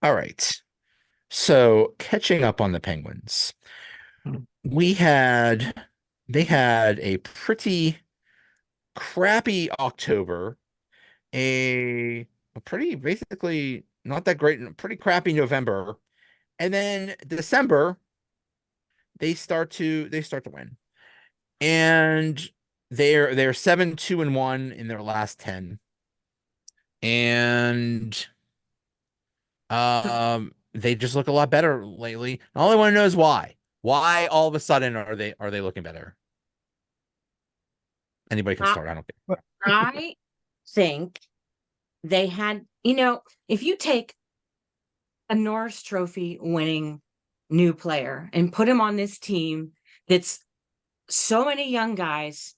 All right. So catching up on the Penguins, we had they had a pretty crappy October, a pretty basically not that great, pretty crappy November, and then December they start to win, and they're 7-2-1 in their last 10, and they just look a lot better lately. All I want to know is why. Why all of a sudden are they looking better? Anybody can I, start. I don't But I think they had, if you take a Norris Trophy winning new player and put him on this team that's so many young guys,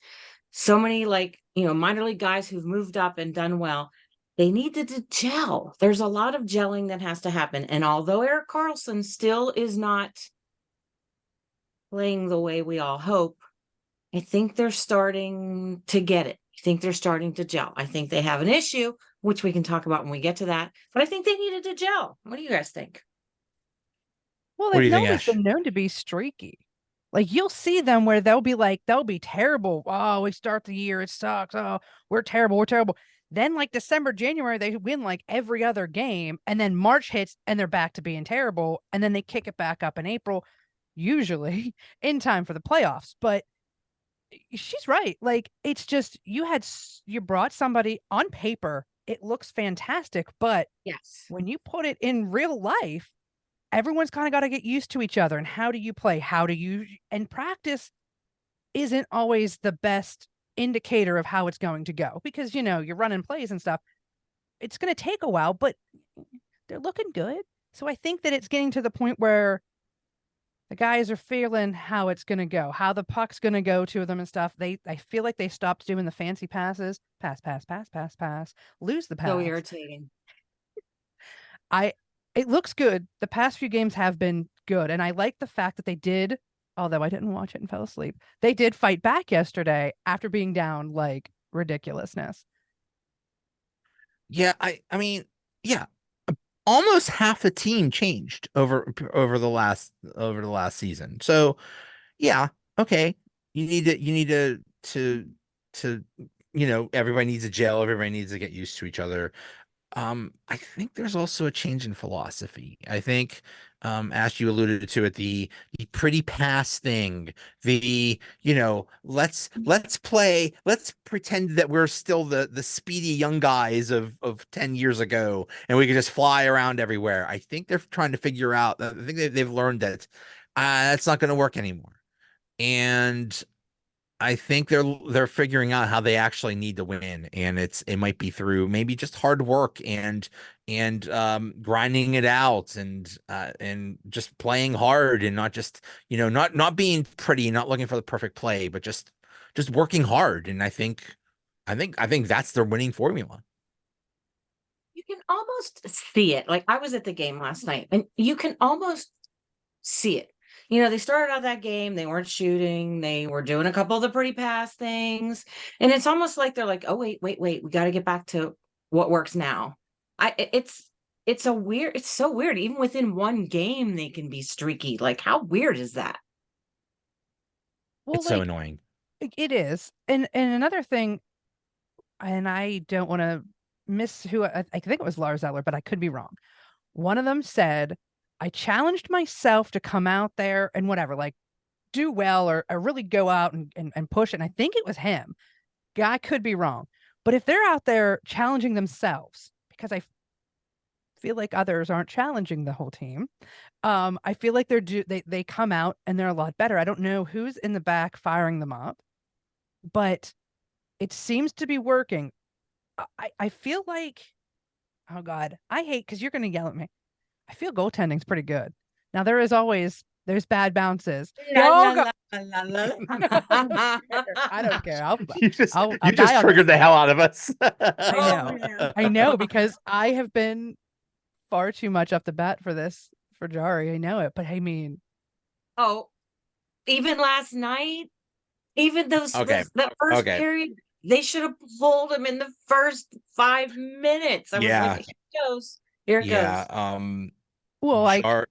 so many minor league guys who've moved up and done well. They needed to gel. There's a lot of gelling that has to happen. And although Eric Carlson still is not playing the way we all hope, I think they're starting to get it. I think they're starting to gel. I think they have an issue, which we can talk about when we get to that. But I think they needed to gel. What do you guys think? well, What do they've you think, always Ash? been known to be streaky. Like you'll see them where they'll be terrible. Oh, we start the year, it sucks. Oh, we're terrible, we're terrible. Then like December, January, they win like every other game, and then March hits and they're back to being terrible, and then they kick it back up in April, usually in time for the playoffs. But she's right. Like it's just you brought somebody on paper, it looks fantastic, but Yes. when you put it in real life, everyone's kind of got to get used to each other. And how do you play? And practice isn't always the best indicator of how it's going to go because, you're running plays and stuff. It's going to take a while, but they're looking good. So I think that it's getting to the point where the guys are feeling how it's going to go, how the puck's going to go to them and stuff. I feel like they stopped doing the fancy passes, pass, pass, pass, pass, pass, lose the So pass. irritating. I It looks good. The past few games have been good, and I like the fact that they did, although I didn't watch it and fell asleep. They did fight back yesterday after being down like ridiculousness. Yeah, I mean, yeah, almost half the team changed over the last season. So yeah, okay. You need to everybody needs a gel, everybody needs to get used to each other. I think there's also a change in philosophy. I think, Ash, you alluded to it, the pretty pass thing, let's play, let's pretend that we're still the speedy young guys of 10 years ago, and we can just fly around everywhere. I think they're trying to figure out, I think they've learned that that's not going to work anymore. And I think they're figuring out how they actually need to win, and it might be through maybe just hard work and grinding it out and just playing hard and not just not being pretty, not looking for the perfect play, but just working hard. And I think that's their winning formula. You can almost see it. Like I was at the game last night and you can almost see it. They started out that game, they weren't shooting, they were doing a couple of the pretty pass things. And it's almost like they're like, oh, wait, wait, wait, we got to get back to what works now. It's so weird. Even within one game, they can be streaky. Like, how weird is that? Well, It's so like annoying. it is. And another thing, and I don't want to miss who I think it was Lars Eller, but I could be wrong. One of them said, I challenged myself to come out there and whatever, like do well or really go out and push it. And I think it was him. I could be wrong. But if they're out there challenging themselves, because I feel like others aren't challenging the whole team, I feel like they come out and they're a lot better. I don't know who's in the back firing them up, but it seems to be working. I feel like, oh God, I hate because you're gonna yell at me. I feel goaltending's pretty good. Now there's bad bounces. La, Oh la, God, la, la, la, I don't la. care. I don't care. I'll You just I'll you I'll just die on this triggered the hill. hell out of us. I Oh know. man. I know because I have been far too much off the bat for Jarry. I know it, but I mean, Oh, even last night, even Okay. that first Okay. period, they should have pulled him in the first 5 minutes. I was like, Yeah. here he goes. Here it Yeah. goes. Well, like, Jar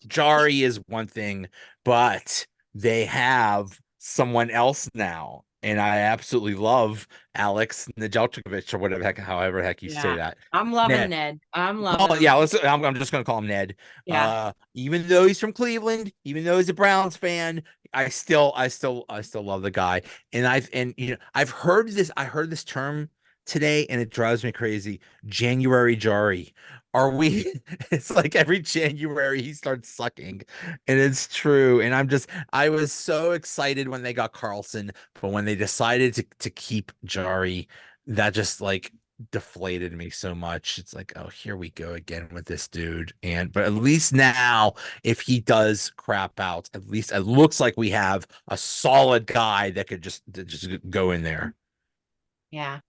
Jarry is one thing, but they have someone else now. And I absolutely love Alex Nedeljkovic or whatever heck, however the heck you say Yeah. that. I'm loving Ned. Ned. I'm loving Well, him. yeah, I'm just gonna call him Ned. Yeah. Even though he's from Cleveland, even though he's a Browns fan, I still love the guy. I've heard this. I heard this term today, and it drives me crazy. January Jarry. Are we? It's like every January he starts sucking, and it's true. And I was so excited when they got Carlson, but when they decided to keep Jarry, that just like deflated me so much. It's like, oh, here we go again with this dude. But at least now, if he does crap out, at least it looks like we have a solid guy that could just go in there. Yeah.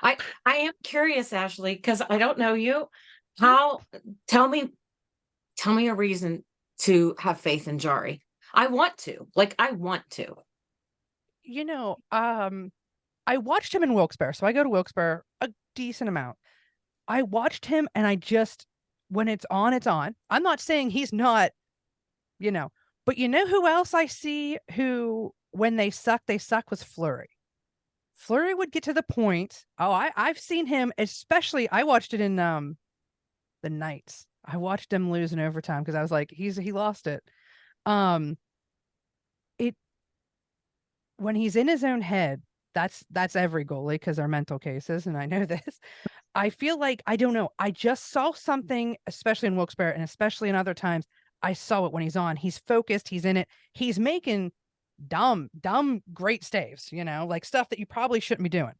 I am curious, Ashley, because I don't know you. How tell me tell me a reason to have faith in Jari. I want to. Like I want to. you know, I watched him in Wilkes-Barre, so I go to Wilkes-Barre a decent amount. I watched him, and I just, when it's on, it's on. I'm not saying he's not, you know, but you know who else I see who, when they suck was Fleury. Fleury would get to the point. Oh, I've seen him, especially. I watched it in the Knights. I watched him lose in overtime because I was like, he lost it. Um, it when he's in his own head, that's every goalie because they're mental cases, and I know this. I feel like I don't know. I just saw something, especially in Wilkes-Barre and especially in other times. I saw it when he's on. He's focused. He's in it. He's making dumb, great staves. Like stuff that you probably shouldn't be doing.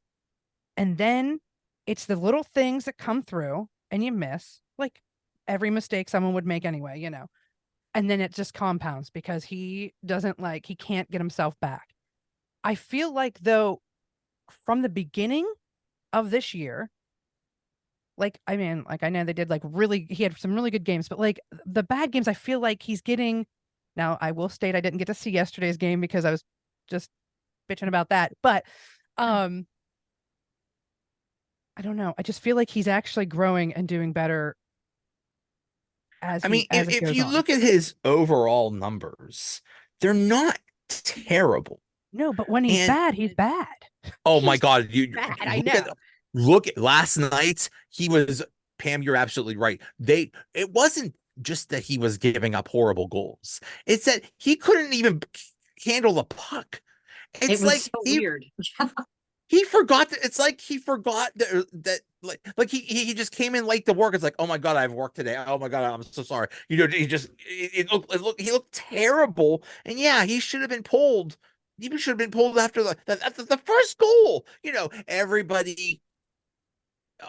And then it's the little things that come through and you miss, like every mistake someone would make anyway. And then it just compounds because he can't get himself back. I feel like though, from the beginning of this year, like, I mean, like I know they did he had some really good games, but like the bad games, I feel like he's getting. Now, I will state I didn't get to see yesterday's game because I was just bitching about that. But I don't know. I just feel like he's actually growing and doing better I mean, as it if goes you on. look at his overall numbers, they're not terrible. No, but when he's And bad, he's bad. oh my He's God, you bad. I look at know. last night. He was Pam. You're absolutely right. It wasn't just that he was giving up horrible goals. It's that he couldn't even handle the puck. It It's was like so weird. he forgot that. It's like he forgot that like he just came in late to work. It's like, oh my God, I have work today. Oh my God, I'm so sorry. He just he looked terrible. And yeah, he should have been pulled. He should have been pulled after the first goal. Everybody.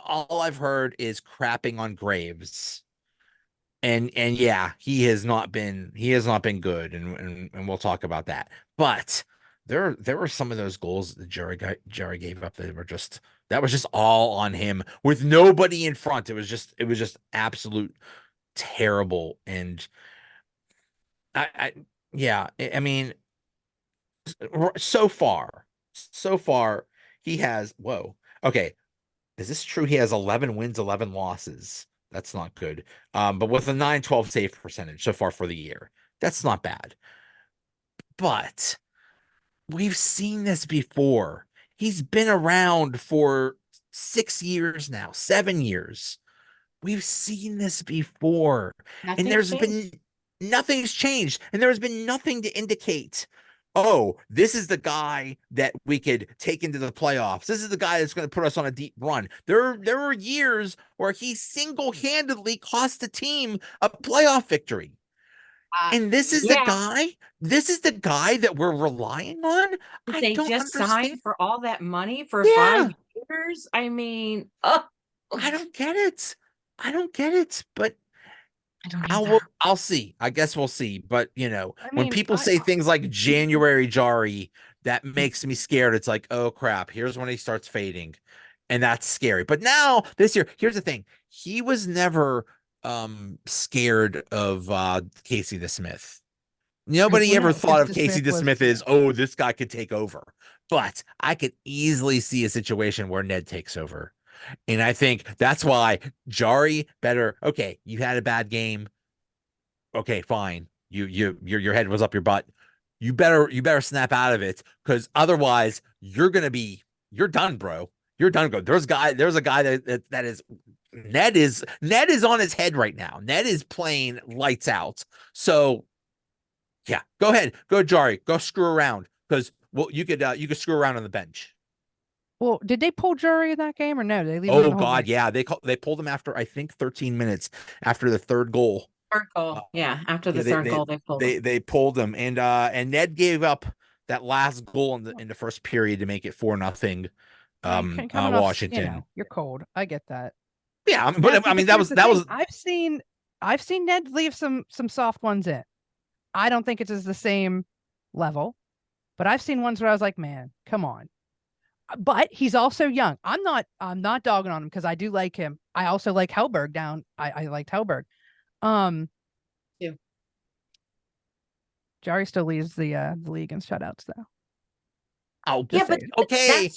All I've heard is crapping on Graves. And yeah, he has not been good, and we'll talk about that. But there were some of those goals that Jarry gave up that was just all on him with nobody in front. It was just absolute terrible. And I yeah, I mean, so far he has whoa. Okay, is this true? He has 11 wins, 11 losses. That's not good. But with a 912 save percentage so far for the year, that's not bad. But we've seen this before. He's been around for 6 years now, 7 years. We've seen this before, and Nothing's changed. nothing's changed, and there has been nothing to indicate, oh, this is the guy that we could take into the playoffs. This is the guy that's going to put us on a deep run. There were years where he single-handedly cost the team a playoff victory. And Yeah, this is the guy that we're relying on. but I they don't just understand. signed for all that money for Yeah, 5 years. I mean, oh, I don't get it. I don't get it, but I don't I'll either. I'll see. I guess we'll see. But I when mean, people say things like January Jari, that makes me scared. It's like, oh crap, here's when he starts fading. And that's scary. But now this year, here's the thing. He was never scared of Casey the Smith. Nobody well, ever no, because thought of the Casey Smith the was, Smith as, oh, this guy could take over. But I could easily see a situation where Ned takes over. And I think that's why Jarry better. Okay, you had a bad game. Okay, fine. Your head was up your butt. You better snap out of it, because otherwise you're done, bro. You're done. Go. There's a guy that is Ned is on his head right now. Ned is playing lights out. So yeah, go ahead, go Jarry, go screw around, because well you could screw around on the bench. Well, did they pull Jury in that game or no? Did they leave him in Oh the whole game? God, yeah, they pulled him after I think 13 minutes after the third goal. Third Uh, goal. Yeah. After the yeah, they third they goal, they pulled him. they pulled him, and Ned gave up that last goal in the first period to make it 4-0. Coming off, Washington. you're cold. I get that. Yeah, Now, but I see, mean but here's the thing. I've seen Ned leave some soft ones in. I don't think it's as the same level, but I've seen ones where I was like, man, come on. But he's also young. I'm not dogging on him because I do like him. I also like Hellberg down. I liked Hellberg. Um Yeah. Jarry still leads the league in shutouts though. Oh, Just Yeah, but saying. okay,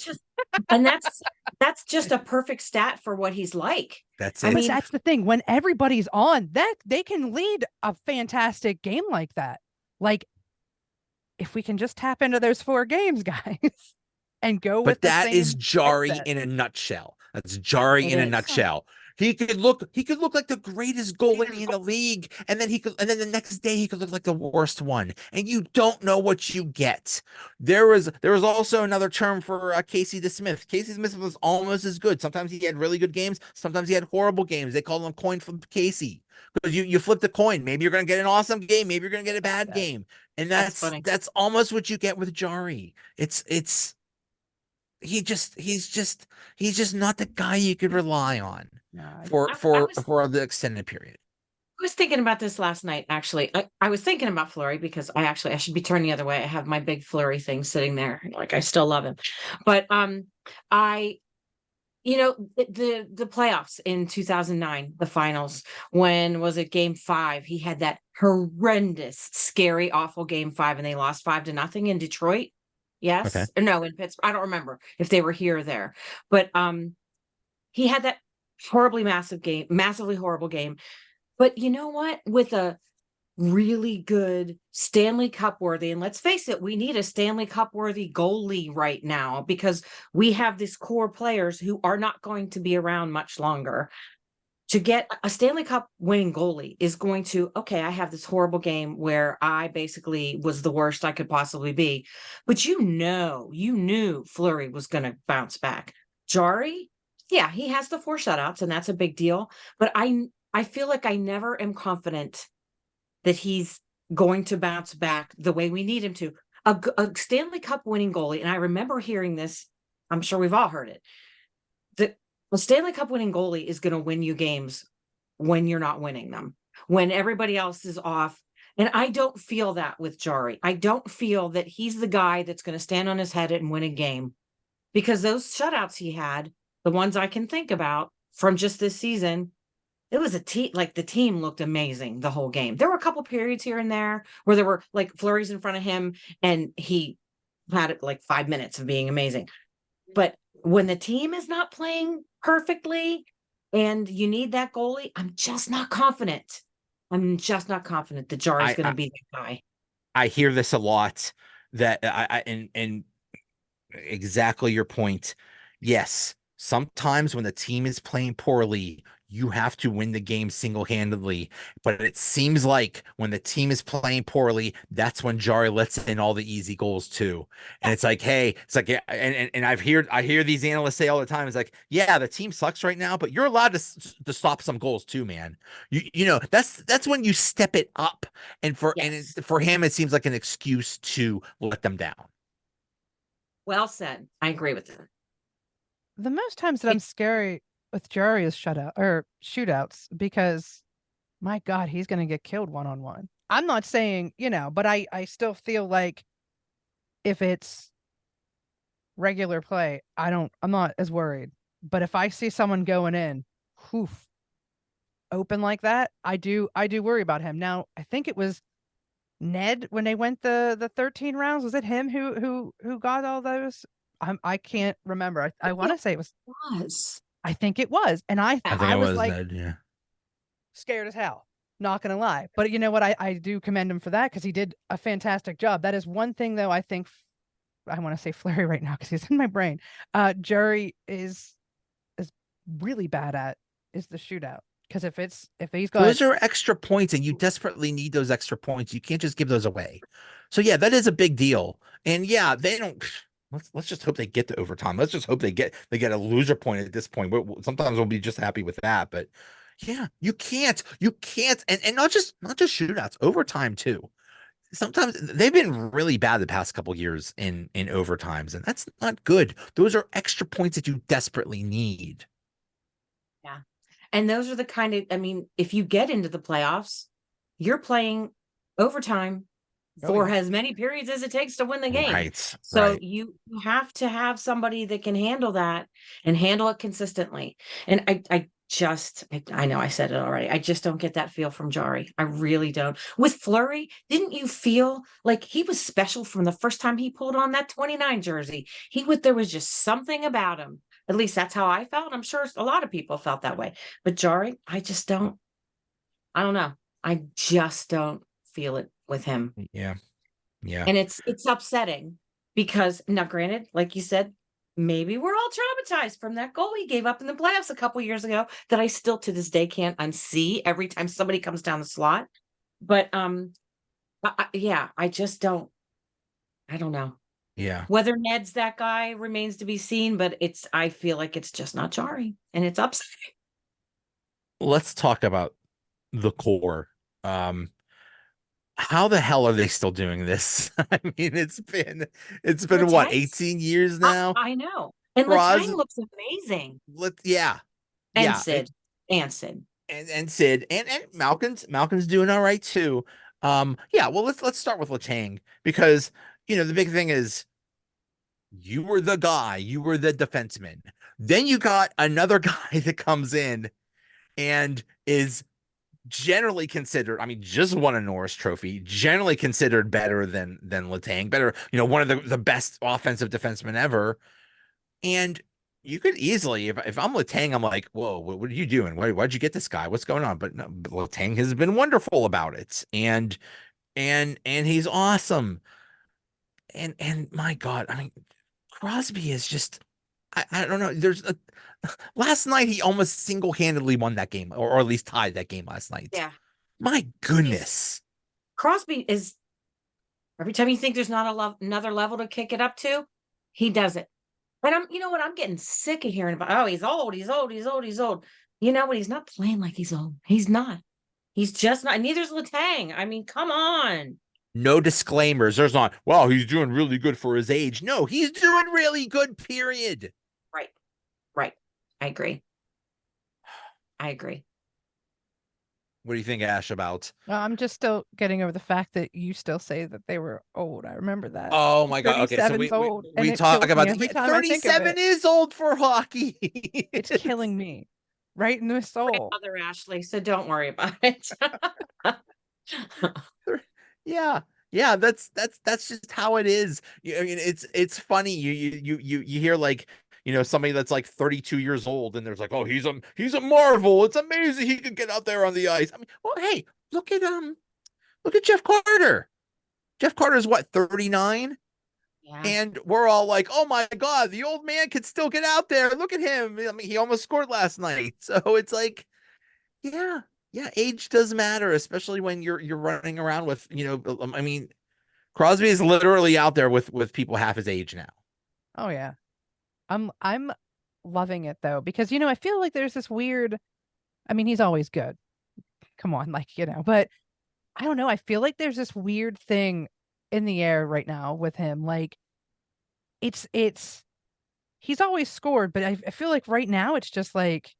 that's just a perfect stat for what he's like. that's I it. But mean, that's the thing. When everybody's on, that they can lead a fantastic game like that. Like if we can just tap into those 4 games, guys, and go with But the that is same Jarry mindset. in a nutshell. That's Jarry it in a is. nutshell. He could look like the greatest goalie in the league, and then the next day he could look like the worst one, and you don't know what you get. There was also another term for Casey DeSmith. Casey Smith was almost as good. Sometimes he had really good games, sometimes he had horrible games. They called him coin flip Casey, because you flip the coin. Maybe you're gonna get an awesome game, maybe you're gonna get a bad That- game, and That's that's funny. that's almost what you get with Jarry. It's he's just not the guy you could rely on No, I get for I, I for was for the extended period. I was thinking about this last night, actually. I was thinking about Flurry because I should be turned the other way. I have my big Flurry thing sitting there. Like I still love him. But I the playoffs in 2009, the finals, when was it game 5? He had that horrendous, scary, awful game 5 and they lost 5-0 in Detroit. Okay. Yes. Or no, in Pittsburgh. I don't remember if they were here or there. But he had that horribly massive game, massively horrible game. But you know what? With a really good Stanley Cup worthy, and let's face it, we need a Stanley Cup worthy goalie right now because we have these core players who are not going to be around much longer. To get a Stanley Cup winning goalie is going to, okay, I have this horrible game where I basically was the worst I could possibly be. But you knew Fleury was going to bounce back. Jari, yeah, he has the 4 shutouts, and that's a big deal. But I feel like I never am confident that he's going to bounce back the way we need him to. A Stanley Cup winning goalie, and I remember hearing this, I'm sure we've all heard it, that a Stanley Cup winning goalie is going to win you games when you're not winning them, when everybody else is off. And I don't feel that with Jari. I don't feel that he's the guy that's going to stand on his head and win a game, because those shutouts he had, the ones I can think about from just this season, it was a team, like the team looked amazing the whole game. There were a couple periods here and there where there were like flurries in front of him and he had like 5 minutes of being amazing. But when the team is not playing perfectly and you need that goalie, I'm just not confident. I'm just not confident that Jari's I, going to I be that guy. I hear this a lot, that and exactly your point. Yes, sometimes when the team is playing poorly, you have to win the game single-handedly. But it seems like when the team is playing poorly, that's when Jari lets in all the easy goals too. And it's like, hey, it's like, yeah, and I hear these analysts say all the time, it's like, yeah, the team sucks right now, but you're allowed to stop some goals too, man. That's when you step it up. And Yes. for him, it seems like an excuse to let them down. Well said. I agree with that. The most times that I'm scary with Jury is shootouts because my God, he's gonna get killed one-on-one. I'm not saying, but I still feel like if it's regular play, I'm not as worried. But if I see someone going in, whoof, open like that, I do worry about him. Now, I think it was Ned when they went the 13 rounds. Was it him who got all those? I can't remember. I want to say it was. Was. I think it was. And I think I it was was like Ned. Yeah. scared as hell. Not gonna lie. But you know what? I do commend him for that because he did a fantastic job. That is one thing though, I think I want to say Fleury right now because he's in my brain. Jarry is really bad at is the shootout. Because if he's got Those are extra points, and you desperately need those extra points. You can't just give those away. So yeah, that is a big deal. And yeah, they don't. Let's just hope they get to overtime. Let's just hope they get a loser point at this point. Sometimes we'll be just happy with that, but yeah, you can't, and not just shootouts, overtime too. Sometimes they've been really bad the past couple years in overtimes, and that's not good. Those are extra points that you desperately need. Yeah. And those are the kind of, I mean, if you get into the playoffs, you're playing overtime oh for yeah. as many periods as it takes to win the game. Right, So right. you have to have somebody that can handle that and handle it consistently. And I know I said it already. I just don't get that feel from Jarry. I really don't. With Fleury, didn't you feel like he was special from the first time he pulled on that 29 jersey? There was just something about him. At least that's how I felt. I'm sure a lot of people felt that way. But Jarry, I don't know. I just don't feel it with him. Yeah, yeah. And it's upsetting because now granted, like you said, maybe we're all traumatized from that goal he gave up in the playoffs a couple years ago that I still to this day can't unsee every time somebody comes down the slot. But yeah, I don't know. Yeah. Whether Ned's that guy remains to be seen, but I feel like it's just not Jarry and it's upsetting. Let's talk about the core. Um, how the hell are they still doing this? I mean, it's been what, Letang's 18 years now? I know. And Roz, Letang looks amazing. yeah, And yeah. Sid. And Sid. And Sid and Malkin's doing all right too. Yeah, well, let's start with Letang because the big thing is you were the guy, you were the defenseman. Then you got another guy that comes in and is generally considered, I mean, just won a Norris Trophy, generally considered better than Letang, better, one of the best offensive defensemen ever. And you could easily, if I'm Letang, I'm like, whoa, what are you doing? Why'd you get this guy? What's going on? But no, Letang has been wonderful about it, and he's awesome. And my God, I mean, Crosby is just, I don't know. Last night he almost single-handedly won that game, or at least tied that game last night. Yeah. My goodness. Crosby is every time you think there's not another level to kick it up to, he does it. And you know what? I'm getting sick of hearing about, oh, he's old, he's old, he's old, he's old. You know what? He's not playing like he's old. He's not. He's just not. Neither's Letang. I mean, come on. No disclaimers. There's not, wow, he's doing really good for his age. No, he's doing really good, period. Right. Right. I agree. I agree. What do you think, Ash, about? I'm just still getting over the fact that you still say that they were old. I remember that. Oh my God. Okay, so 37's old, and we it talk kills me about every time I think of 37 it. is old for hockey. It's killing me right in the soul. Other Ashley, so don't worry about it. Yeah. Yeah, that's just how it is. I mean, it's funny. You hear like, somebody that's like 32 years old and there's like, oh, he's a marvel. It's amazing he could get out there on the ice. I mean, well, hey, look at Jeff Carter. Jeff Carter's what, 39? Yeah. And we're all like, oh my God, the old man could still get out there. Look at him. I mean, he almost scored last night. So it's like, yeah, yeah, age does matter, especially when you're running around with, I mean, Crosby is literally out there with people half his age now. Oh yeah. I'm loving it though, because I feel like there's this weird, I mean, he's always good. Come on, like, but I don't know. I feel like there's this weird thing in the air right now with him. Like it's he's always scored, but I feel like right now it's just like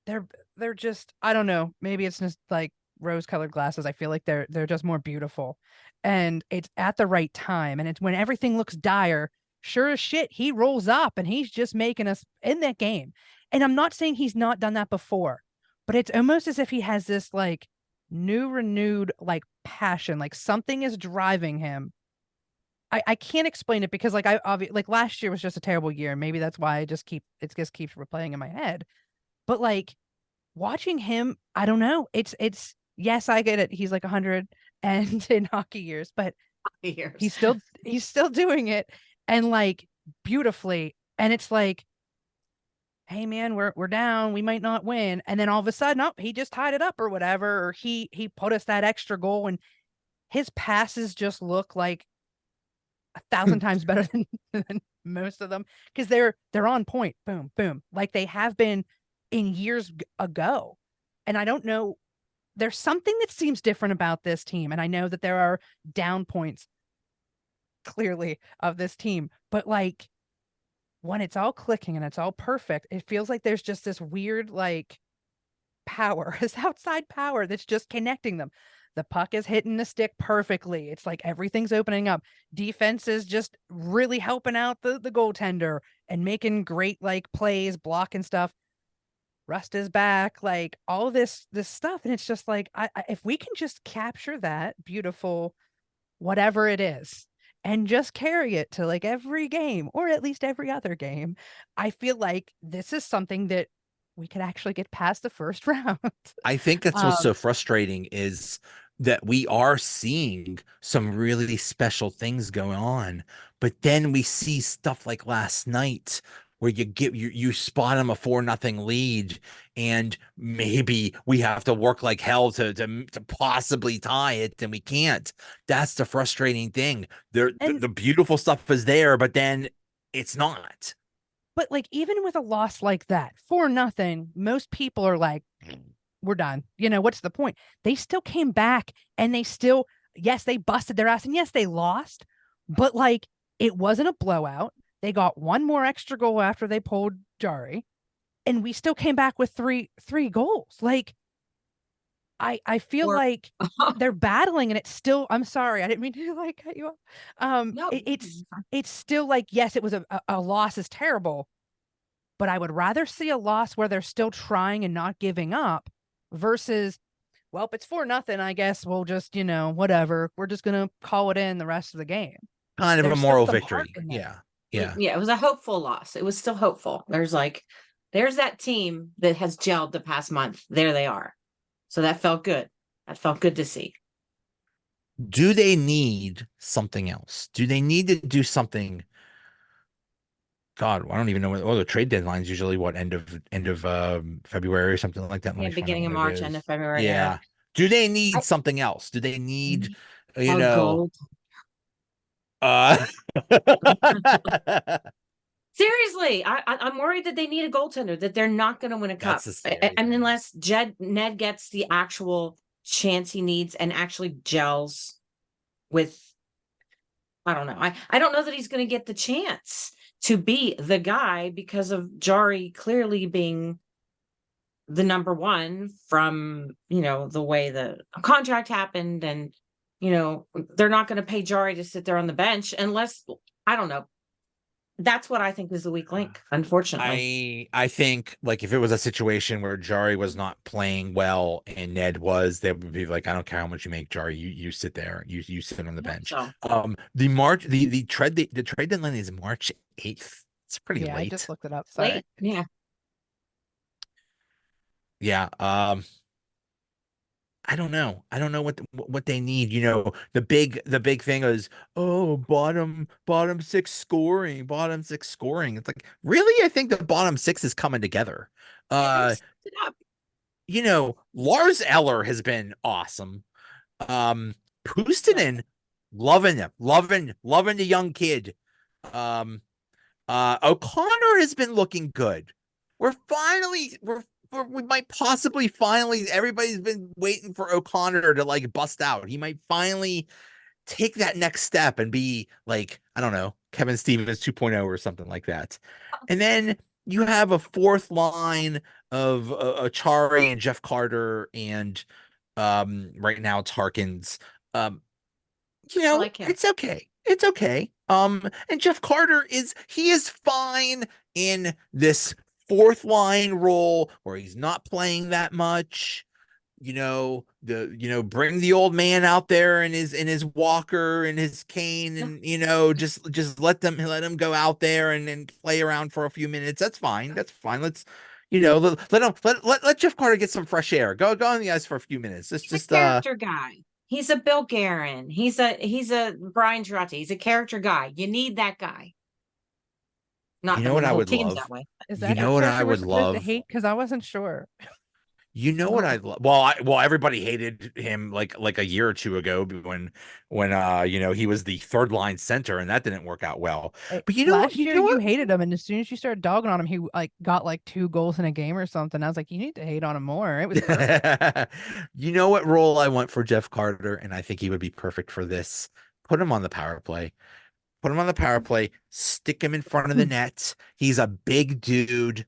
they're just, I don't know. Maybe it's just like rose-colored glasses. I feel like they're just more beautiful. And it's at the right time. And it's when everything looks dire, sure as shit, he rolls up and he's just making us in that game. And I'm not saying he's not done that before, but it's almost as if he has this like new renewed like passion, like something is driving him. I can't explain it because like like last year was just a terrible year. Maybe that's why it just keeps replaying in my head. But like watching him, I don't know. It's yes, I get it. He's like 100 and in hockey years, but Years. he's still doing it and like beautifully. And it's like, hey man, we're down. We might not win. And then all of a sudden, oh, he just tied it up or whatever, or he put us that extra goal and his passes just look like 1,000 times better than most of them because they're on point, boom, boom, like they have been in years ago. And I don't know, there's something that seems different about this team. And I know that there are down points clearly of this team, but like when it's all clicking and it's all perfect, it feels like there's just this weird like power, this outside power that's just connecting them. The puck is hitting the stick perfectly. It's like everything's opening up. Defense is just really helping out the goaltender and making great like plays, blocking stuff. Rust is back, like all this stuff, and it's just like if we can just capture that beautiful whatever it is and just carry it to like every game or at least every other game, I feel like this is something that we could actually get past the first round. I think that's what's um so frustrating is that we are seeing some really special things going on, but then we see stuff like last night where you spot them a 4-0 lead, and maybe we have to work like hell to possibly tie it, and we can't. That's the frustrating thing. and The beautiful stuff is there, but then it's not. but like even with a loss like that, 4-0, most people are like, we're done. What's the point? They still came back and they still, yes, they busted their ass and yes, they lost, but like it wasn't a blowout. They got one more extra goal after they pulled Jarry, and we still came back with three goals. Like I feel Or like they're battling and it's still, I'm sorry, I didn't mean to like cut you off. no, It's still like, yes, it was a loss is terrible, but I would rather see a loss where they're still trying and not giving up versus, well, if it's 4-0, I guess we'll just, whatever. We're just gonna call it in the rest of the game. Kind of a There's still moral some heart victory. in there. Yeah. Yeah. yeah, it was a hopeful loss. It was still hopeful. There's that team that has gelled the past month. There they are. So that felt good. That felt good to see. Do they need something else? Do they need to do something? God, I don't even know what. Oh, the trade deadline's usually what, end of February or something like that. Let Yeah, me find out beginning of when it March, end of is. February. Yeah. Yeah. Do they need I, something else? Do they need, you a know, goal. uh Seriously, I'm worried that they need a goaltender, that they're not going to win a cup. that's a scary And thing. unless Ned gets the actual chance he needs and actually gels with, I don't know. I don't know that he's going to get the chance to be the guy because of Jari clearly being the number one from, the way the contract happened. And, they're not going to pay Jari to sit there on the bench unless, I don't know. That's what I think is the weak link, unfortunately. I think like if it was a situation where Jari was not playing well and Ned was, they would be like, I don't care how much you make, Jari, you sit there, you sit on the bench. So The trade deadline is March 8th. It's pretty Yeah, I just late. looked it up. Sorry. late, yeah. Yeah. I don't know. I don't know what they need. The big thing is, oh, bottom six scoring, bottom six scoring. It's like, really? I think the bottom six is coming together. Yeah, they Uh, set it up. Lars Eller has been awesome. Yeah. Puustinen, loving him, loving the young kid. Um, O'Connor has been looking good. We might possibly finally, everybody's been waiting for O'Connor to like bust out. He might finally take that next step and be like, I don't know, Kevin Stevens 2.0 or something like that. And then you have a fourth line of Achari and Jeff Carter and right now it's Harkins. Um, I like him. it's okay. It's okay. And Jeff Carter he is fine in this fourth line role where he's not playing that much. bring the old man out there in his walker and his cane, and just let him go out there and play around for a few minutes. That's fine. That's fine. Let's let Jeff Carter get some fresh air. Go on the ice for a few minutes. Let's He's a just character guy. He's a Bill Guerin. He's a Brian Girardi. He's a character guy. You need that guy. you Not that know when what the I whole would team's love? that way. Is You that the know what I character we're would supposed to love? hate? Because I wasn't sure. You know what Oh, I love? Well, everybody hated him like a year or two ago when he was the third line center and that didn't work out well. But Last you year know you what? hated him, and as soon as you started dogging on him, he like got like 2 goals in a game or something. I was like, you need to hate on him more. It was great. You know what role I want for Jeff Carter, and I think he would be perfect for this. Put him on the power play. Put him on the power play. Stick him in front of the net. He's a big dude.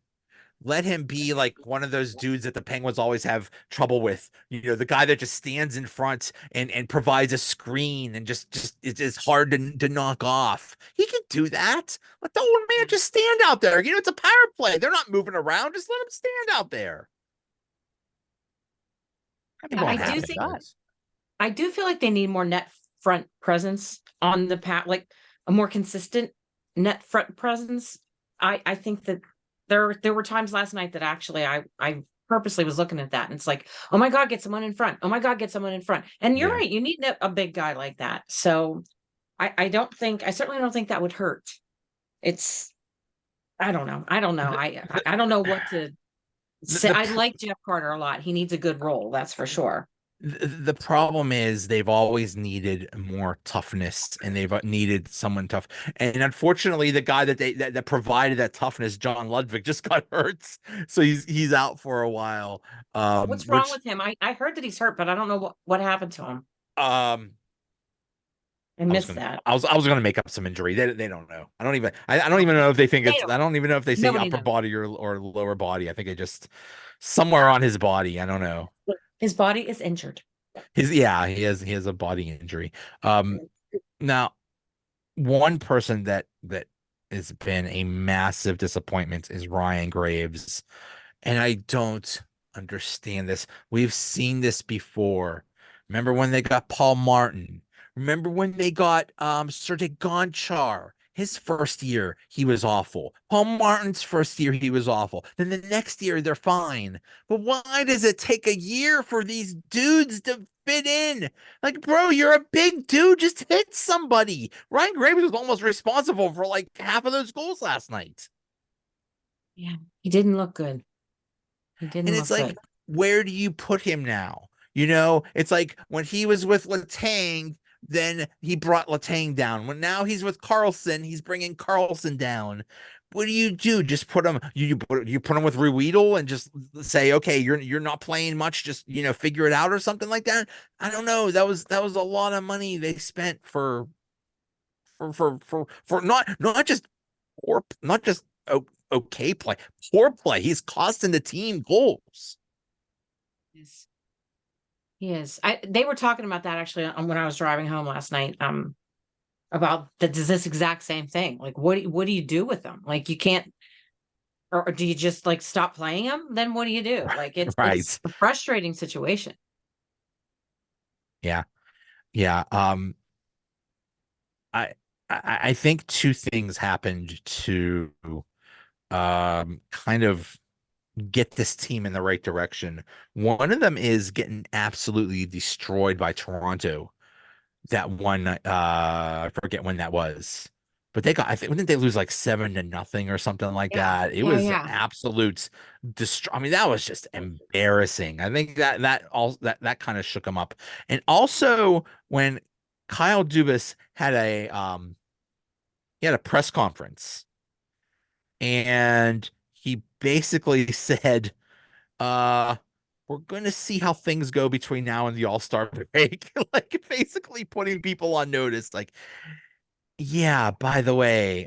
Let him be like one of those dudes that the Penguins always have trouble with. The guy that just stands in front and provides a screen and just it's hard to knock off. He can do that. Let the old man just stand out there. It's a power play. They're not moving around. Just let him stand out there. It I won't do happen, think folks. I do feel like they need more net front presence on the pat, like a more consistent net front presence. I think that there were times last night that actually I purposely was looking at that, and it's like, oh my God, get someone in front. Oh my God, get someone in front. And you're Yeah. right, you need a big guy like that. So I certainly don't think that would hurt. It's I don't know. I don't know. The, I don't know what to the, say. the, I pr- like Jeff Carter a lot. He needs a good role, that's for sure. the problem is they've always needed more toughness and they've needed someone tough. And unfortunately, the guy that provided that toughness, John Ludwig, just got hurt. So he's out for a while. What's wrong Which with him? I heard that he's hurt, but I don't know what happened to him. um I I was missed gonna that. I was gonna make up some injury. They don't know. I don't even know if they think They it's don't. I don't even know if they say Nobody upper knows. body or lower body. I think it just somewhere on his body. I don't know. His body is injured. He has a body injury. Now one person that has been a massive disappointment is Ryan Graves. And I don't understand this. We've seen this before. Remember when they got Paul Martin? Remember when they got Sergei Gonchar? His first year, he was awful. Paul Martin's first year, he was awful. Then the next year, they're fine. But why does it take a year for these dudes to fit in? Like, bro, you're a big dude. Just hit somebody. Ryan Graves was almost responsible for like half of those goals last night. Yeah, he didn't look good. He And didn't it's look like, good. where do you put him now? It's like when he was with Letang, then he brought Letang down. When now he's with Carlson, he's bringing Carlson down. What do you do? Just put him you put him with Ruedel and just say, okay, you're not playing much, just figure it out or something like that. I don't know. That was a lot of money they spent for not just not just okay play, poor play. He's costing the team goals. Yes, he is. They were talking about that actually when I was driving home last night. About this exact same thing. Like, what do you do with them? Like, you can't, or do you just like stop playing them? Then what do you do? Like, it's Right. a frustrating situation. Yeah. Yeah. I I think two things happened to kind of get this team in the right direction. One of them is getting absolutely destroyed by Toronto. That one, I forget when that was, but I think, didn't they lose like 7-0 or something like Yeah, that? It yeah, was an yeah. absolute I mean, that was just embarrassing. I think that kind of shook them up. And also when Kyle Dubas he had a press conference and he basically said, uh, we're going to see how things go between now and the All-Star break. Like basically putting people on notice. Like, yeah, by the way,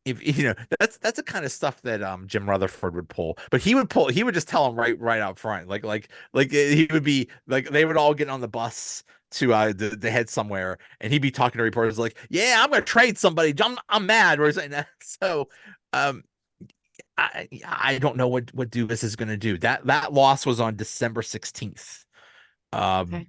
if that's the kind of stuff that Jim Rutherford would pull, but he would just tell them right out front. Like he would be like they would all get on the bus to head somewhere, and he'd be talking to reporters like, yeah, I'm gonna trade somebody. I'm mad or something. So um I don't know what Dubas is going to do. That loss was on December 16th. Um, Okay.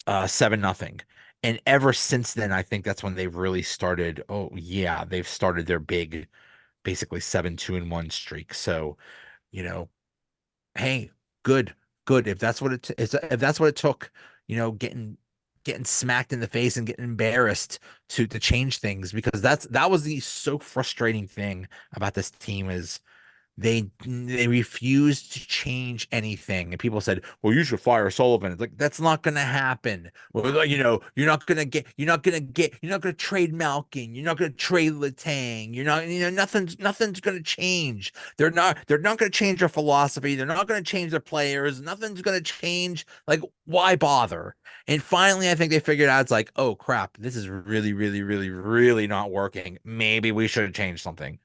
7-0. And ever since then, I think that's when they've really started. Oh yeah, they've started their big, basically 7-2-1 streak. So, you know, hey, good, good. If that's what it took, getting smacked in the face and getting embarrassed to change things, because that was the so frustrating thing about this team is they refused to change anything. And people said, well, you should fire Sullivan. It's like, that's not gonna happen. Well, like, you're not gonna trade Malkin. You're not gonna trade Letang. You're not, nothing's gonna change. They're not gonna change their philosophy. They're not gonna change their players. Nothing's gonna change. Like, why bother? And finally, I think they figured out it's like, oh crap, this is really, really, really, really not working. Maybe we should change something.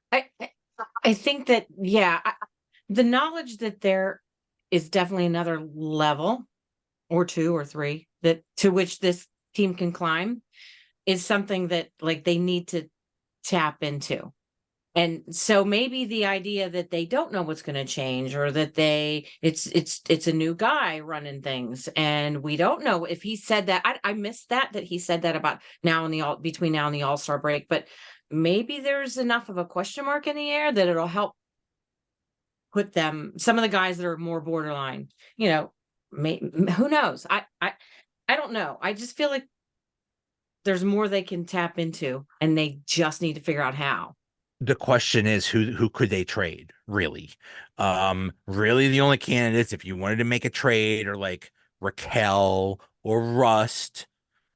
I I I think that, yeah, the knowledge that there is definitely another level or two or three that to which this team can climb is something that like they need to tap into. And so maybe the idea that they don't know what's going to change, or that it's a new guy running things, and we don't know if he said that. I missed that he said that about now and the all between now and the All-Star break, but maybe there's enough of a question mark in the air that it'll help put them, some of the guys that are more borderline, who knows? I don't know. I just feel like there's more they can tap into, and they just need to figure out how. The question is who could they trade, really? Really the only candidates, if you wanted to make a trade, are like Raquel or Rust.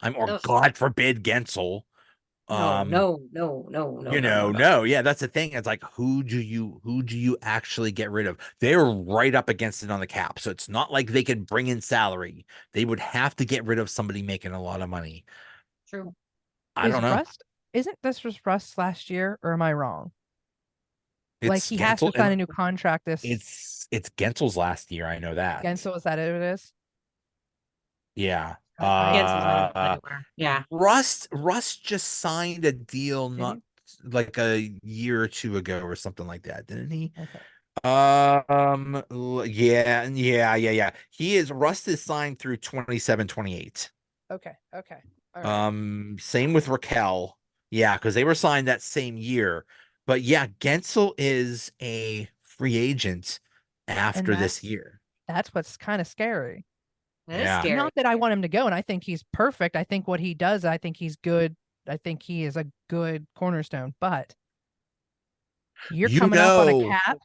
Or Ugh. God forbid Gensel. No, Um, no, no, no, no, no, no, no. no, yeah, that's the thing. It's like who do you actually get rid of? They're right up against it on the cap. So it's not like they could bring in salary. They would have to get rid of somebody making a lot of money. True. I Is don't know. Rust? Isn't this was Rust last year, or am I wrong? Like It's he has to Gensel sign and a new contract this it's Gensel's last year. I know that. Gensel, is that it is? Yeah. Cancels not going anywhere. Yeah. Rust just signed a deal Did not he? like a year or two ago or something like that, didn't he? Okay. Yeah. Rust is signed through 27, 28. Okay. Okay. All right. Same with Raquel. Yeah, because they were signed that same year. But yeah, Gensel is a free agent And after this year. that's what's kind of scary. That is Yeah. scary. Not that I want him to go, and I think he's perfect. I think what he does, I think he's good. I think he is a good cornerstone, but you're You coming up on a know, cap.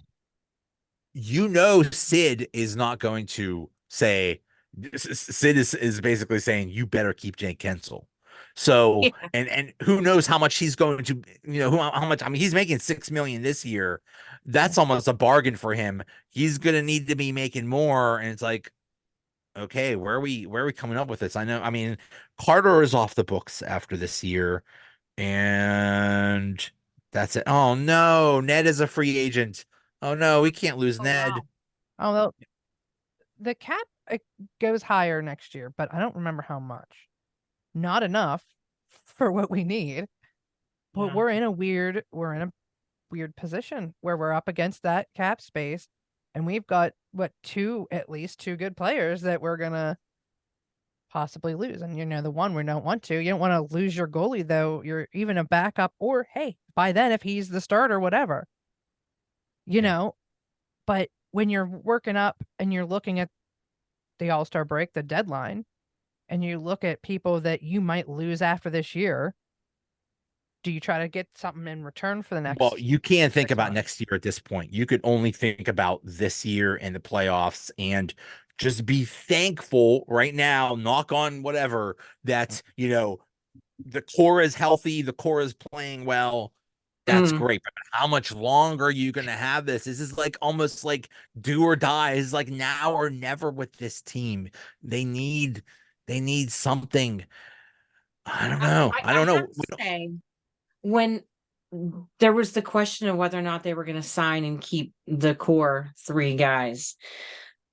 Sid is not going to say. Sid is basically saying you better keep Jake Kensel. So Yeah. and who knows how much he's going to, how much. I mean, he's making 6 million this year. That's almost a bargain for him. He's gonna need to be making more, and it's like, okay, where are we coming up with this? I know. I mean, Carter is off the books after this year, and that's it. Oh no, Ned is a free agent. Oh no, we can't lose Oh Ned. wow. Oh, well, the cap goes higher next year, but I don't remember how much. Not enough for what we need. But Yeah. we're in a weird position where we're up against that cap space, and we've got at least two good players that we're gonna possibly lose. And the one we don't want to. You don't want to lose your goalie, though. You're even a backup, or hey, by then if he's the starter, whatever. You Yeah. know, but when you're working up and you're looking at the All-Star break, the deadline, and you look at people that you might lose after this year, do you try to get something in return for the Well, next you can't think 6 about months? next year at this point. You could only think about this year and the playoffs and just be thankful right now, knock on whatever, that, the core is healthy, the core is playing well. That's Mm. great. But how much longer are you going to have this? This is like almost like do or die. It's like now or never with this team. They need they need something. I don't know. I I don't have know. to say, when there was the question of whether or not they were going to sign and keep the core three guys,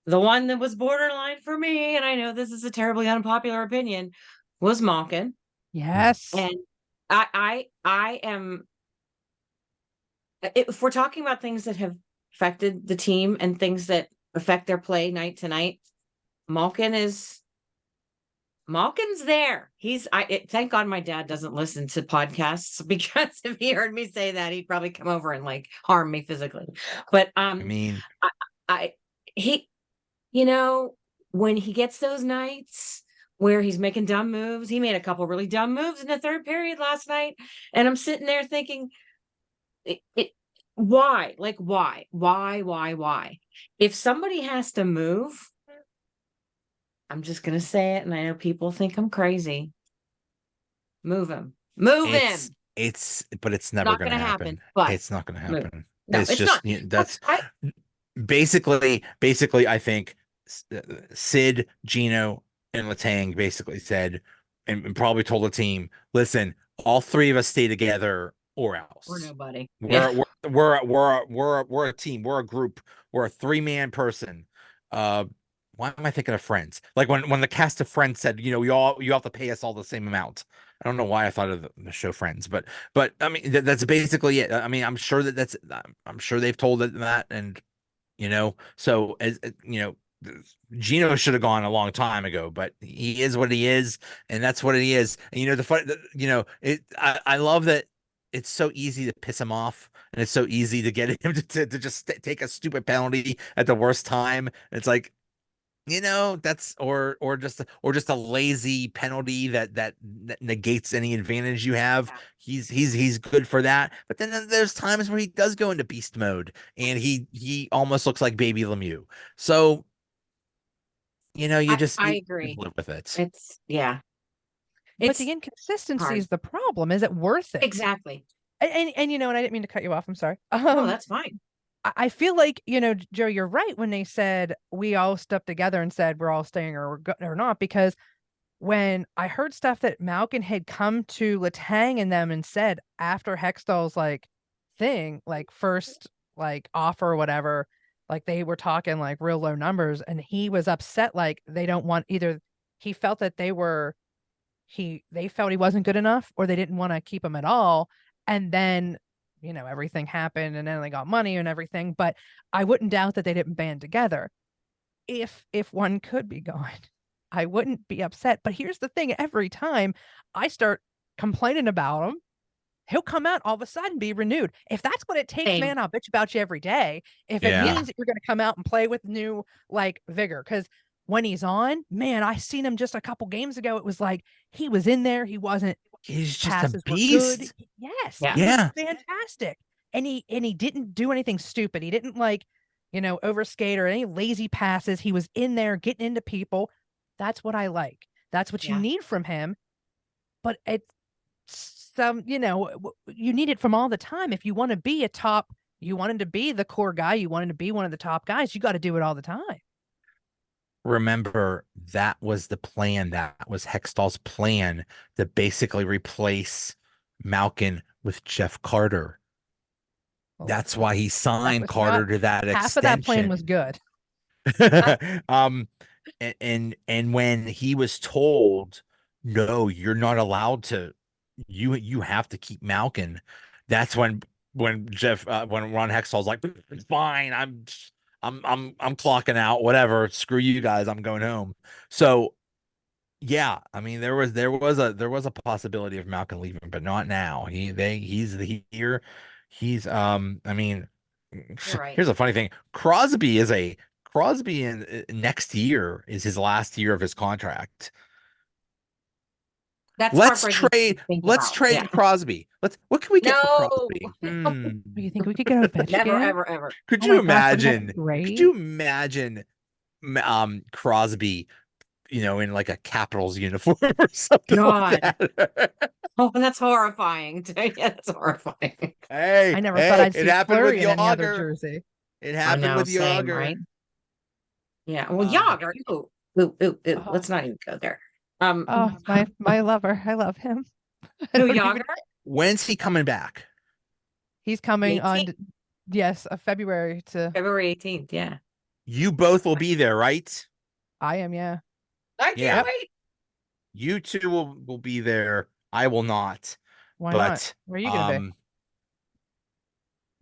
the one that was borderline for me, and I know this is a terribly unpopular opinion, was Malkin. Yes. And I am if we're talking about things that have affected the team and things that affect their play night to night, Malkin's there. Thank God my dad doesn't listen to podcasts, because if he heard me say that, he'd probably come over and like harm me physically. But I mean, I he, you know, when he gets those nights where he's making dumb moves, he made a couple really dumb moves in the third period last night, and I'm sitting there thinking, why? Like, why? If somebody has to move, I'm just gonna say it, and I know people think I'm crazy. Move him. Move him. but it's never Not going to gonna happen. happen, but It's not going to move. happen. No, It's it's just not. that's I basically, I think Sid, Gino, and Letang basically said, and probably told the team, listen, all three of us stay together or Or else. nobody. Yeah. We're a team. We're a group. We're a three-man person. Uh, why am I thinking of Friends? Like when the cast of Friends said, you have to pay us all the same amount. I don't know why I thought of the show Friends, but I mean that's basically it. I mean, I'm sure they've told it that, and so as Gino should have gone a long time ago, but he is what he is, and that's what he is. And the fun, I love that it's so easy to piss him off, and it's so easy to get him to just take a stupid penalty at the worst time. It's like, that's or just a lazy penalty that negates any advantage you have. He's good for that. But then there's times where he does go into beast mode, and he almost looks like baby Lemieux. So, you I you agree. live with it. Yeah. But the It's inconsistency hard. is the problem. Is it worth it? Exactly. And and I didn't mean to cut you off. I'm sorry. No, that's fine. I feel like, Joe, you're right when they said we all stuck together and said we're all staying or not, because when I heard stuff that Malkin had come to Letang and them and said after Hextall's like thing, like first like offer or whatever, like they were talking like real low numbers, and he was upset, like they don't want either. He felt that they felt he wasn't good enough, or they didn't want to keep him at all. And then, everything happened, and then they got money and everything. But I wouldn't doubt that they didn't band together. If one could be gone, I wouldn't be upset. But here's the thing: every time I start complaining about him, he'll come out all of a sudden be renewed. If that's what it takes, Same. man, I'll bitch about you every day. If it Yeah. means that you're going to come out and play with new like vigor, because when he's on, man, I seen him just a couple games ago. It was like he was in there. He wasn't. He's just a Passes were good. beast. Yes, Yeah. he was Yeah. fantastic, and he didn't do anything stupid. He didn't like overskate or any lazy passes. He was in there getting into people. That's what I like. That's what you Yeah. need from him. But it's you need it from all the time. If you want to be a top, you wanted to be the core guy, you wanted to be one of the top guys, you got to do it all the time. Remember, that was the plan. That was Hextall's plan to basically replace Malkin with Jeff Carter. Well, That's why he that signed was not Carter to that half of that plan was extension. good. um and when he was told, no, you're not allowed to, you have to keep Malkin, that's when Ron Hextall's like, fine, I'm clocking out, whatever, screw you guys, I'm going home. So yeah, I mean there was a possibility of Malkin leaving, but not now. Here. I mean, You're right. here's a funny thing. Crosby in next year is his last year of his contract. That's Let's heartbreaking to trade. think Let's about. Yeah. trade Crosby. What can we get for No. Crosby? Do you think we could get Never, Ovechkin? ever, ever. Could Oh you my gosh, wouldn't that imagine? be Could great? you imagine Crosby, in like a Capitals uniform or something like God. that? Oh, that's horrifying. Yeah, that's horrifying. Hey, I never thought hey, I'd it see happened with Flurry in any other Yager. jersey. It I happened know, with same, right? Yager. Yeah. Well, Um, Yager. Ooh. Oh, Let's not even go there. oh, my lover. I love him. I Who, don't Yager? even. when's he coming back? He's The coming on. 18th, Yes, February to. February 18th. Yeah. You both will be there, right? I am. Yeah. I can't Yeah, Yep. wait. you two will be there. I will not. Why not? But Where are you gonna be? um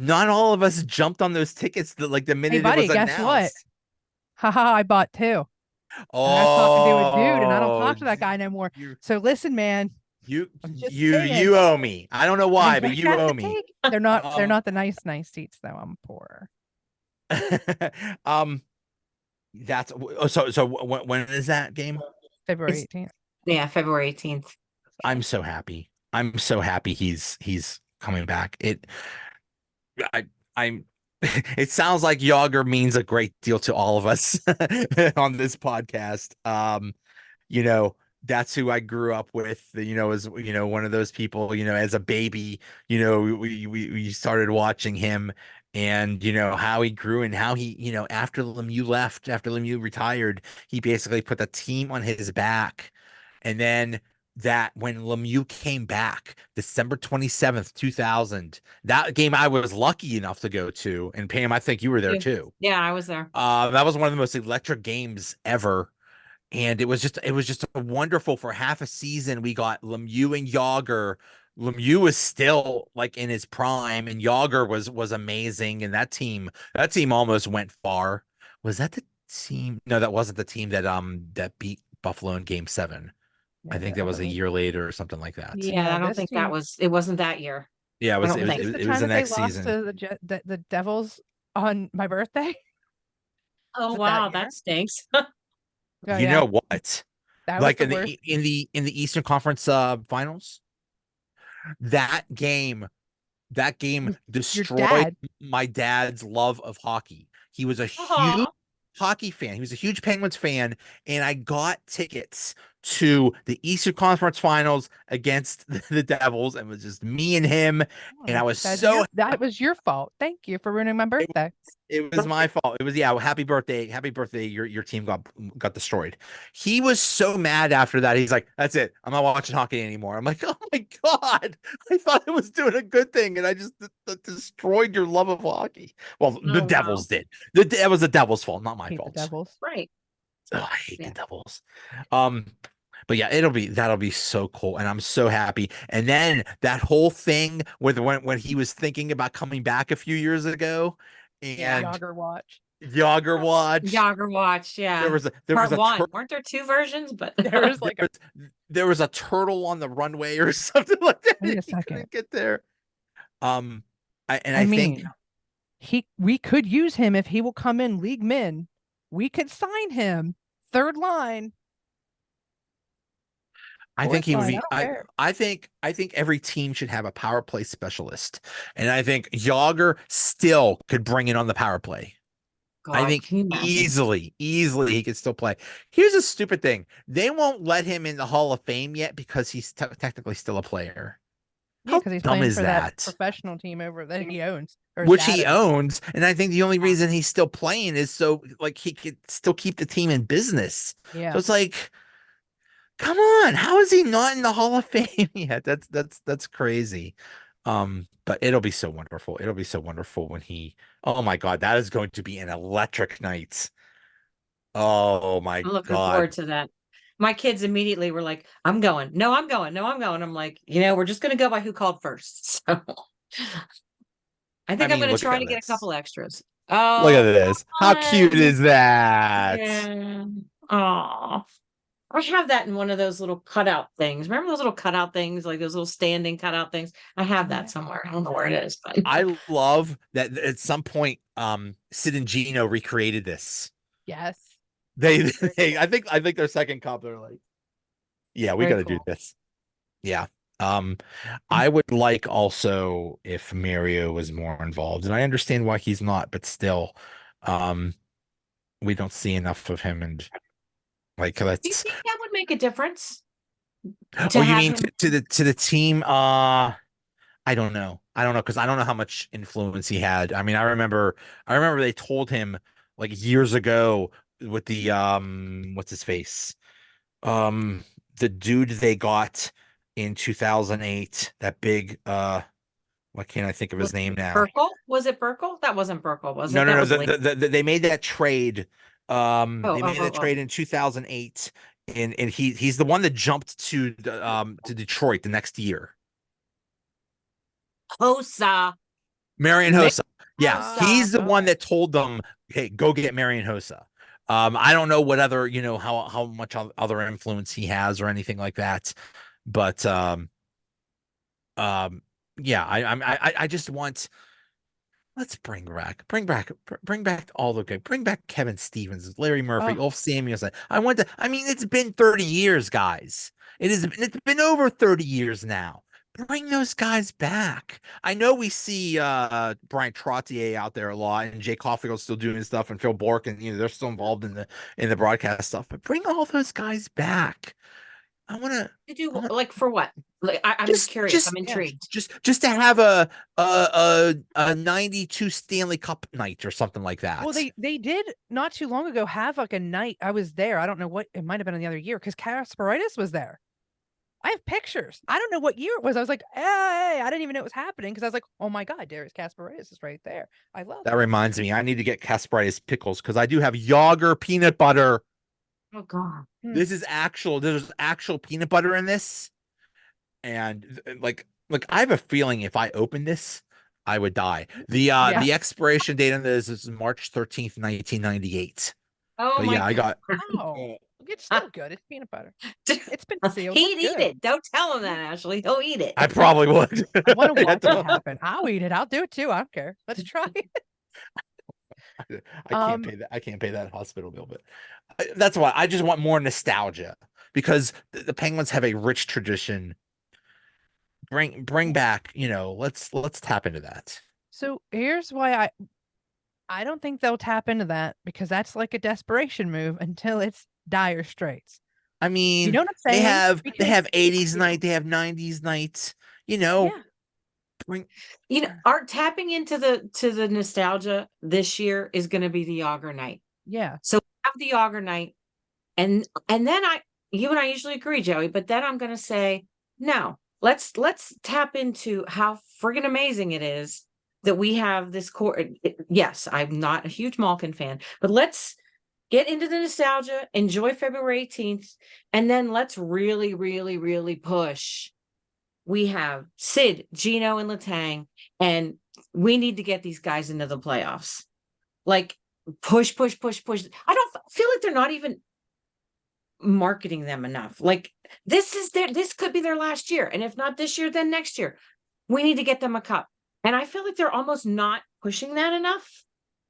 not all of us jumped on those tickets that like the Hey, minute it was buddy, guess what? announced. Haha, I bought two. And I was talking to a dude, and I don't Oh, talk to that guy no more. you So listen, man, you I'm just you saying, you owe me. I don't know I why, but just you have owe to me. take. They're Um, not the nice seats though. I'm poor. um, that's so. When is that game? February It's 18th. yeah, February 18th. I'm so happy. I'm so happy he's coming back. I I'm it sounds like Yager means a great deal to all of us on this podcast. You know, that's who I grew up with, as one of those people, as a baby, we started watching him and how he grew and how he, after Lemieux left, after Lemieux retired, he basically put the team on his back. And then that when Lemieux came back, December 27th, 2000, that game I was lucky enough to go to. And Pam, I think you were there You. too. Yeah, I was there. That was one of the most electric games ever. And it was just a wonderful for half a season. We got Lemieux and Yager. Lemieux was still like in his prime, and Yager was amazing. And that team almost went far. Was that the team? No, that wasn't the team that beat Buffalo in Game 7. I think that was a year later or something like that. Yeah, No, I don't this think that team. was it wasn't that year. Yeah, it I was don't it was Is think. it this was, the it was time the that they next lost season. to the Devils on my birthday? Oh Was it that wow, year? that stinks. Oh You yeah, know what? that was Like the in worst. the Eastern Conference finals, that game That game Your destroyed dad. my dad's love of hockey. He was a huge Oh, hockey fan. He was a huge Penguins fan, and I got tickets to the Eastern Conference Finals against the Devils, and it was just me and him. And I was so That was your fault. Thank you for ruining my birthday. it was my fault. It was happy birthday. Your team got destroyed. He was so mad after that. He's like, "That's it. I'm not watching hockey anymore." I'm like, "Oh my God, I thought I was doing a good thing, and I just destroyed your love of hockey." Well, the oh wow. Devils did. That was the Devils' fault, not my Hate the fault. Devils. Right. Oh, I hate the Yeah. Devils. Um, but yeah, that'll be so cool, and I'm so happy. And then that whole thing with when he was thinking about coming back a few years ago, Yeah. and Yager watch. Yager watch. Yager Watch, There yeah. was there was Part a one. Weren't there two versions? But There was there like a was there was a turtle on the runway or something like that. wait a He second. couldn't get there. Um, I I think mean, we could use him if he will come in league min. We could sign him. Third line, I think fourth he would line. I be. don't care. I think every team should have a power play specialist, and I think Yager still could bring it on the power play. I God, think can you imagine? easily he could still play. Here's a stupid thing: they won't let him in the Hall of Fame yet because he's technically still a player. Yeah, How because he's dumb playing is for that that? professional team over that he owns or his Which dad he owns. owns, and I think the only reason he's still playing is so like he could still keep the team in business. So Yeah. it's like, come on, how is he not in the Hall of Fame yet? That's crazy. But it'll be so wonderful. It'll be so wonderful when he. Oh my God, that is going to be an electric night. Oh my I'm looking God. forward to that. My kids immediately were like, I'm going. No, I'm going. No, I'm going. I'm like, we're just going to go by who called first. So I I think I'm mean, going to look try at to get a this. couple extras. Look at Oh, this. How cute fun. is that? Yeah. Oh, I have that in one of those little cutout things. Remember those little cutout things, like those little standing cutout things? I have that Yeah. somewhere. I don't know where it is, but I love that at some point, Sid and Gino recreated this. Yes. They, Very they cool. I think their second cup, they're like, yeah, we very got to do cool. this. Yeah. Um, I would like also if Mario was more involved, and I understand why he's not, but still, um, we don't see enough of him, and like Do you let's. think that would make a difference Oh, to you have mean him? to the team? I don't know. I don't know because I don't know how much influence he had. I mean, I remember they told him like years ago with the what's his face? Um, the dude they got in 2008, that big why can't I think of Was his name it now? Burkle? Was it Burkle? That wasn't Burkle, was No, it? no, That no. was late. They made that trade. Oh, They oh, made that oh, oh. trade in 2008, and he's the one that jumped to Detroit the next year. Hosa. Marian Hossa. Yeah, Hossa. he's the one Okay. that told them, "Hey, go get Marian Hossa." I don't know what other, how much other influence he has or anything like that, but um, yeah, I just want. Let's bring back all the good. Bring back Kevin Stevens, Larry Murphy, Oh, Ulf Samuelson. I mean, it's been 30 years, guys. It's been over 30 years now. Bring those guys back. I know we see Brian Trottier out there a lot, and Jay Caulfield's still doing stuff, and Phil Bork, and they're still involved in the broadcast stuff. But bring all those guys back. I want to. To do like for what? Like I'm Just curious. I'm just yeah. intrigued. just to have a 92 Stanley Cup night or something like that. Well, they did not too long ago have like a night. I was there. I don't know what it might have been in the other year because Kasparaitis was there. I have pictures. I don't know what year it was. I was like, hey, I didn't even know it was happening because I was like, oh my God, Darius Kasparaitis is right there. I love That it. reminds me, I need to get Kasparaitis pickles because I do have Yager peanut butter. Oh God. There's actual peanut butter in this. And like I have a feeling if I open this, I would die. Yeah. The expiration date on this is March 13th, 1998. Oh But my yeah, I got Oh, it's still good. It's peanut butter. It's been sealed. He'd It's eat good. it. Don't tell him that, Ashley. He'll eat it. I probably would. I want to I watch it don't- happen. I'll eat it. I'll do it too. I don't care. Let's try it. I can't pay that. I can't pay that hospital bill, but that's why I just want more nostalgia because the Penguins have a rich tradition. Bring back, let's tap into that. So here's why I don't think they'll tap into that because that's like a desperation move until it's dire straits. I You mean, know what I'm they saying? have Because 80s night, they have 90s nights, yeah, bring Our tapping into the nostalgia this year is going to be the Yager night. yeah. So we have the Yager night, and then you and I usually agree, Joey, but then I'm going to say no. Let's tap into how friggin' amazing it is that we have this core. Yes, I'm not a huge Malkin fan, but let's get into the nostalgia, enjoy February 18th, and then let's really, really, really push. We have Sid, Gino, and Letang, and we need to get these guys into the playoffs. Like push, push, push, push. I don't feel like they're not even marketing them enough. Like this could be their last year. And if not this year, then next year. We need to get them a cup. And I feel like they're almost not pushing that enough.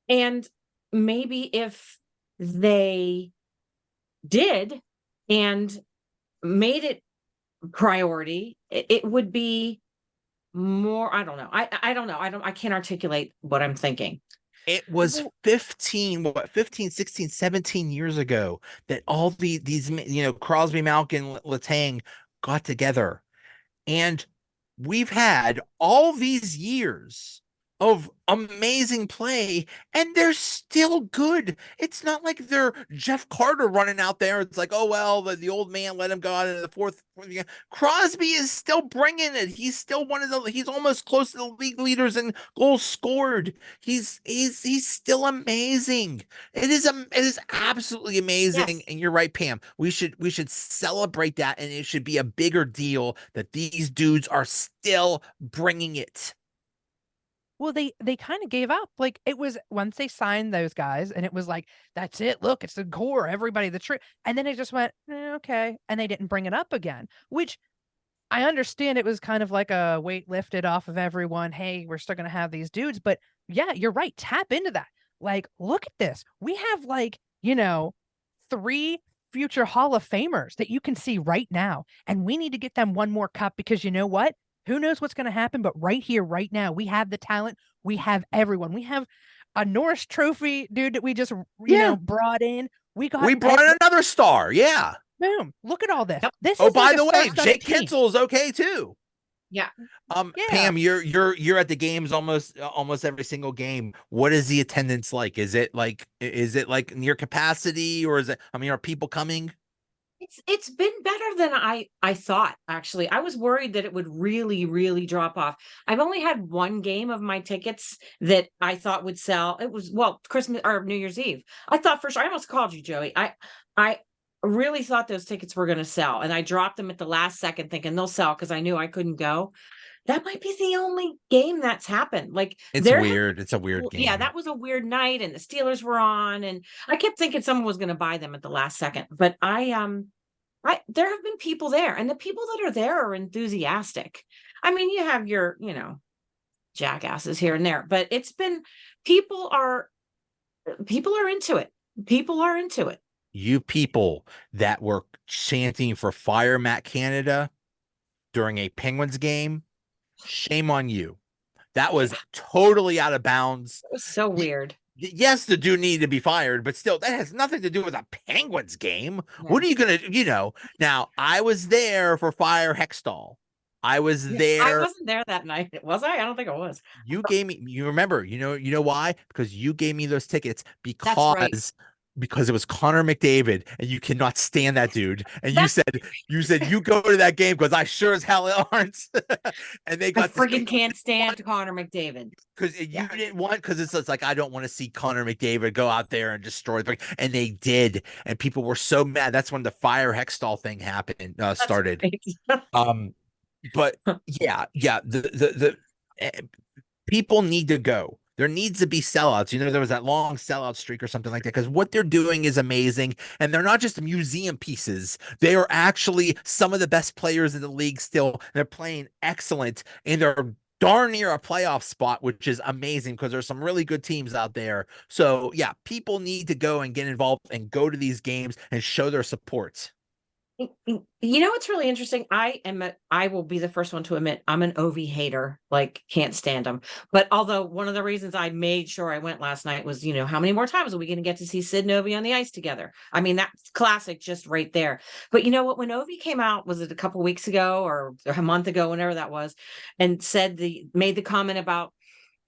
And maybe if they did and made it priority, it would be more. I don't know. I don't know. I can't articulate what I'm thinking. It was 15, 16, 17 years ago that all these Crosby, Malkin, Letang got together. And we've had all these years of amazing play, and they're still good. It's not like they're Jeff Carter running out there. It's like, oh, well, the old man let him go out in the fourth. Crosby is still bringing it. He's still he's almost close to the league leaders in goals scored. He's still amazing. It is absolutely amazing. Yes. And you're right, Pam. We should celebrate that, and it should be a bigger deal that these dudes are still bringing it. Well, they kind of gave up. Like it was once they signed those guys, and it was like, that's it. Look, it's the core. Everybody, the true. And then it just went okay, and they didn't bring it up again. Which I understand it was kind of like a weight lifted off of everyone. Hey, we're still gonna have these dudes, but yeah, you're right. Tap into that. Like, look at this. We have like 3 future Hall of Famers that you can see right now, and we need to get them one more cup because you know what? Who knows what's going to happen? But right here, right now, we have the talent. We have everyone. We have a Norris Trophy dude that we just, brought in. We brought in another star. Yeah. Boom. Look at all this. Yep. This Oh, is by like the way, Jake team. Kensel is okay too. Yeah. Yeah. Pam, you're at the games almost every single game. What is the attendance like? Is it like near capacity, or is it? I mean, are people coming? It's been better than I thought, actually. I was worried that it would really, really drop off. I've only had one game of my tickets that I thought would sell. It was, well, Christmas or New Year's Eve. I thought for sure, I almost called you, Joey. I really thought those tickets were going to sell, and I dropped them at the last second thinking they'll sell because I knew I couldn't go. that might be the only game that's happened. Like It's there have weird. been It's a weird people, yeah, game. that was a weird night, and the Steelers were on, and I kept thinking someone was going to buy them at the last second. But there have been people there, and the people that are there are enthusiastic. I mean, you have your, jackasses here and there, but it's been people are people are into it. People are into it. You people that were chanting for Fire Matt Canada during a Penguins game, shame on you. That was Yeah, totally out of bounds. it was so weird. Yes, the dude needed to be fired, but still, that has nothing to do with a Penguins game. Yeah. What are you gonna, Now, I was there for Fire Hextall. I was Yeah, I there. wasn't there that night. Was I? I don't think I was. You gave me. You remember? You know why? Because you gave me those tickets That's right. because it was Connor McDavid, and you cannot stand that dude. And you That's said you go to that game because I sure as hell aren't. And they I got this freaking can't stand Connor McDavid. because you Yeah, didn't want because it's like I don't want to see Connor McDavid go out there and destroy the and they did, and people were so mad. That's when the Fire Hextall thing happened that's started. right. Um, but yeah, the people need to go. There needs to be sellouts. There was that long sellout streak or something like that because what they're doing is amazing. And they're not just museum pieces. They are actually some of the best players in the league still. They're playing excellent and they're darn near a playoff spot, which is amazing because there's some really good teams out there. So yeah, people need to go and get involved and go to these games and show their support. You know what's really interesting? I will be the first one to admit I'm an OV hater, like can't stand them. But although one of the reasons I made sure I went last night was, how many more times are we going to get to see Sid and Ovi on the ice together? I mean, that's classic just right there. But you know what? When Ovi came out, was it a couple weeks ago or a month ago, whenever that was, and made the comment about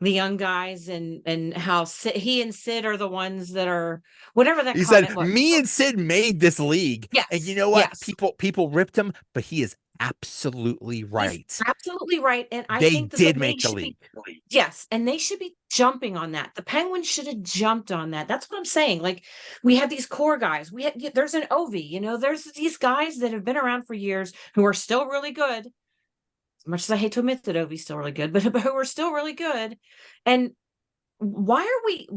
the young guys and how he and Sid are the ones that are whatever that He comment said, was. "Me and Sid made this league," and you Yes, know what? yes. People ripped him, but he is absolutely He's right. absolutely right. And I They think that the did make league the should league. be, yes, and they should be jumping on that. The Penguins should have jumped on that. That's what I'm saying. Like we have these core guys. There's an Ovi, there's these guys that have been around for years who are still really good. As much as I hate to admit that Ovi's still really good, but who are still really good. And why are we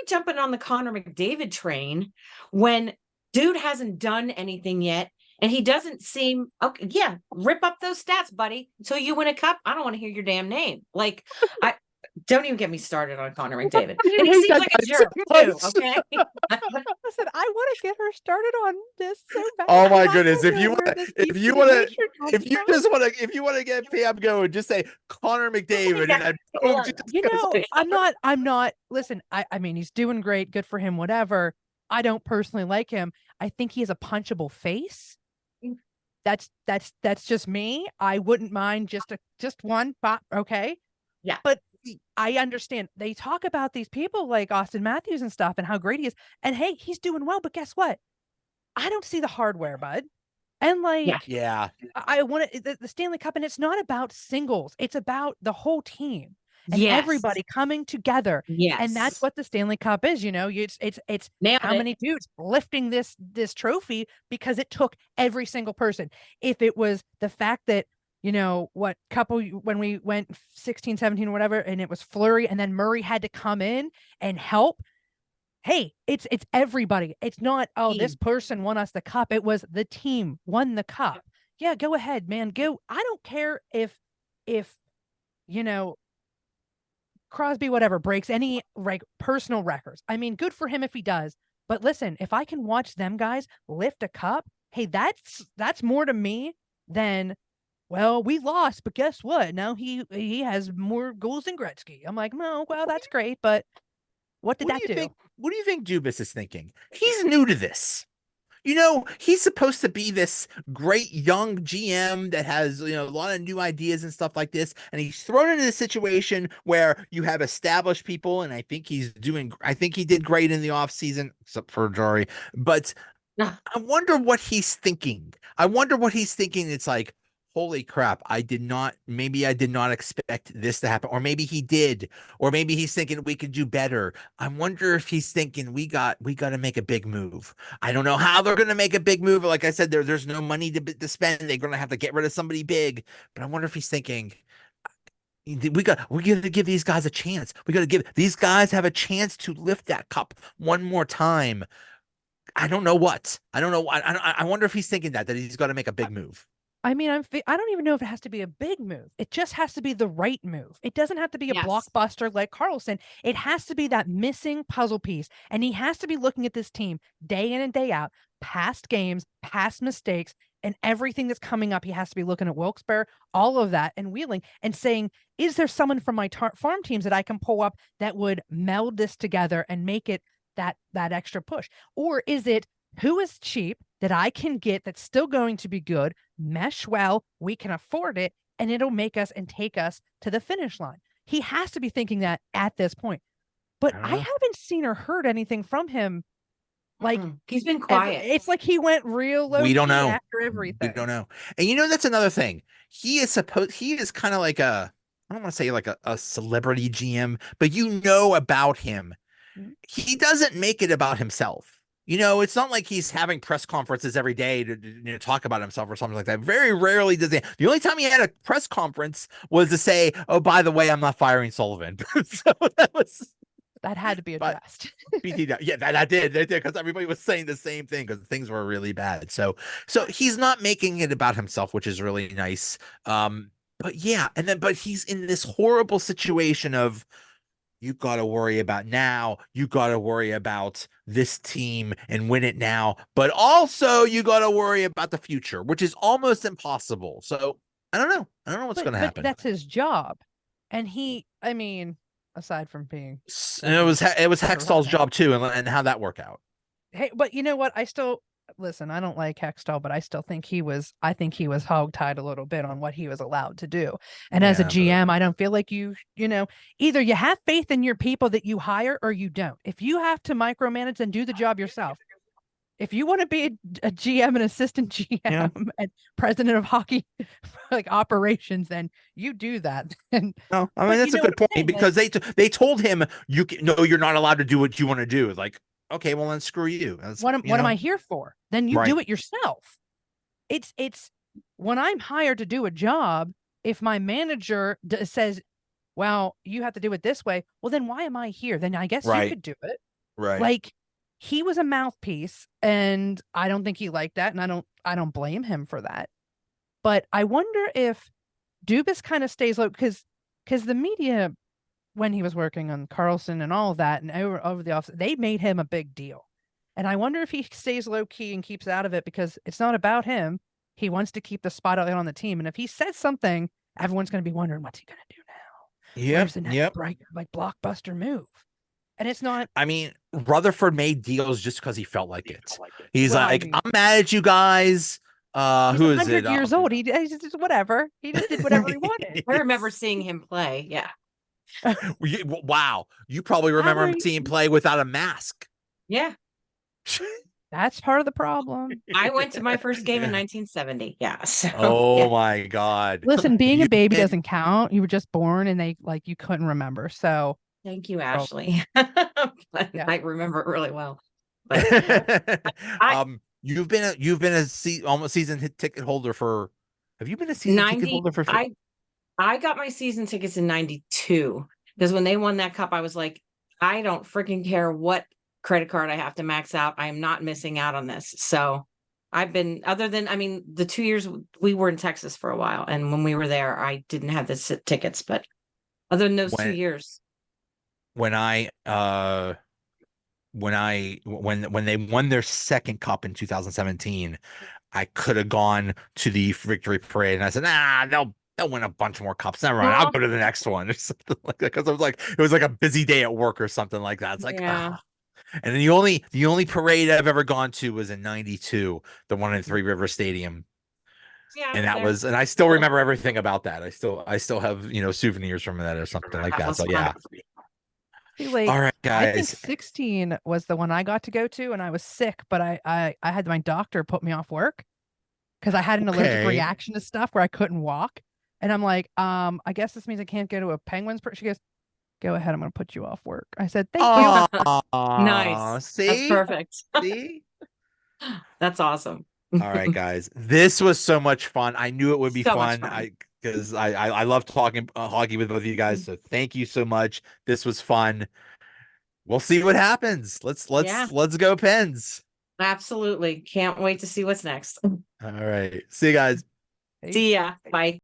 jumping on the Connor McDavid train when dude hasn't done anything yet and he doesn't seem okay? Yeah, rip up those stats, buddy, until you win a cup. I don't want to hear your damn name. Like, I don't even get me started on Connor McDavid. You And he hate seems that like a guy jerk so too. much. Okay. Listen, I want to get her started on this so bad. Oh my I'm not goodness! gonna do her this If you deeply. want Wait your if you time. just want to, if you want to get Pam going, just say Connor McDavid, and Yeah. then boom, Yeah. she just You goes know, like, I'm not, listen, I mean, he's doing great, good for him, whatever. I don't personally like him. I think he has a punchable face. That's just me. I wouldn't mind just one pop, okay? Yeah. But I understand. They talk about these people like Austin Matthews and stuff and how great he is. And hey, he's doing well, but guess what? I don't see the hardware, bud. And Yeah. yeah, I want to the Stanley Cup, and it's not about singles. It's about the whole team and Yes. everybody coming together. And that's Yes. what the Stanley Cup is. It's Nailed how it. many dudes lifting this trophy because it took every single person. If it was the fact that what couple when we went 16, 17, whatever, and it was Fleury, and then Murray had to come in and help. Hey, it's everybody. It's not, oh, this Team. person won us the cup. It was the team won the cup. Yeah, go ahead, man. Go. I don't care if you know Crosby, whatever, breaks any personal records. I mean, good for him if he does. But listen, if I can watch them guys lift a cup, hey, that's more to me than, well, we lost, but guess what? Now he has more goals than Gretzky. I'm like, no, well, that's great, but what did what do that you do? think? What do you think Dubas is thinking? He's new to this. He's supposed to be this great young GM that has, a lot of new ideas and stuff like this. And he's thrown into a situation where you have established people. And I think I think he did great in the offseason, except for Jarry. But I wonder what he's thinking. It's like, holy crap, maybe I did not expect this to happen. Or maybe he did. Or maybe he's thinking we could do better. I wonder if he's thinking we got to make a big move. I don't know how they're going to make a big move. Like I said, there's no money to spend. They're going to have to get rid of somebody big. But I wonder if he's thinking, We got to give these guys a chance. We got to give these guys have a chance to lift that cup one more time. I don't know what. I don't know. I wonder if he's thinking that he's got to make a big move. I mean, I don't even know if it has to be a big move. It just has to be the right move. It doesn't have to be a Yes. blockbuster like Carlson. It has to be that missing puzzle piece. And he has to be looking at this team day in and day out, past games, past mistakes, and everything that's coming up. He has to be looking at Wilkes-Barre, all of that, and Wheeling, and saying, is there someone from my farm teams that I can pull up that would meld this together and make it that extra push? Or is it, who is cheap that I can get that's still going to be good, mesh well, we can afford it, and it'll make us and take us to the finish line? He has to be thinking that at this point. But I haven't seen or heard anything from him. Like, he's been quiet. It's like he went real low. We don't know after everything. We don't know. And that's another thing. He is kind of like I don't want to say like a celebrity GM, but about him. He doesn't make it about himself. It's not like he's having press conferences every day to talk about himself or something like that. Very rarely does he. The only time he had a press conference was to say, "Oh, by the way, I'm not firing Sullivan." So that had to be addressed. Yeah, that did because everybody was saying the same thing because things were really bad. So he's not making it about himself, which is really nice. But yeah, but he's in this horrible situation of, you got to worry about now. You got to worry about this team and win it now. But also, you got to worry about the future, which is almost impossible. So I don't know. I don't know what's going to happen. That's his job. And aside from being, it was Hextall's job too, and how'd that work out? Hey, but you know what? Listen, I don't like Hextall, but I still think he was hogtied a little bit on what he was allowed to do. And as a GM, I don't feel like either you have faith in your people that you hire or you don't. If you have to micromanage, and do the job yourself. If you want to be a GM and assistant GM and president of hockey like operations, then you do that. And no, that's a good point, because they told him you're not allowed to do what you want to do. Like, okay, well then screw you. What am I here for? Then you do it yourself. It's when I'm hired to do a job, if my manager says, well, you have to do it this way, well, then why am I here? Then I guess you could do it. Right. Like, he was a mouthpiece, and I don't think he liked that, and I don't blame him for that. But I wonder if Dubas kind of stays low, because the media, when he was working on Carlson and all of that, and over the office, they made him a big deal. And I wonder if he stays low key and keeps out of it, because it's not about him. He wants to keep the spotlight on the team. And if he says something, everyone's going to be wondering, what's he going to do now? Yeah. Where's the next blockbuster move? And it's not. Rutherford made deals just because he felt like it. He's I'm mad at you guys. Who is it? 100 years old. He just whatever. He just did whatever he wanted. I remember seeing him play. Yeah. Wow. You probably remember him seeing him play without a mask. Yeah. That's part of the problem. I went to my first game in 1970. Yeah. So, my God. Listen, being a baby doesn't count. You were just born, and you couldn't remember. So thank you, Ashley. I remember it really well. But, you've been almost season ticket holder for. Have you been a season ticket holder for? I got my season tickets in 92, because when they won that cup, I was like, I don't freaking care what credit card I have to max out. I am not missing out on this. So I've been, other than, the 2 years we were in Texas for a while, and when we were there, I didn't have the tickets, but other than those 2 years. When they won their second cup in 2017, I could have gone to the victory parade, and I said, they'll win a bunch more cups. Never mind. I'll go to the next one or something like that. Because it was like a busy day at work or something like that. It's like, And then the only parade I've ever gone to was in 92, the one in Three River Stadium. Yeah, and I still remember everything about that. I still have, souvenirs from that or something like that. So yeah. All right, guys. I think 16 was the one I got to go to, and I was sick, but I had my doctor put me off work because I had an allergic reaction to stuff where I couldn't walk. And I'm like, I guess this means I can't go to a Penguins. She goes, go ahead. I'm going to put you off work. I said, thank you. Nice. See? That's perfect. See? That's awesome. All right, guys. This was so much fun. I knew it would be fun. because I love talking hockey with both of you guys. So thank you so much. This was fun. We'll see what happens. Yeah. Let's go Pens. Absolutely. Can't wait to see what's next. All right. See you guys. Hey. See ya. Bye.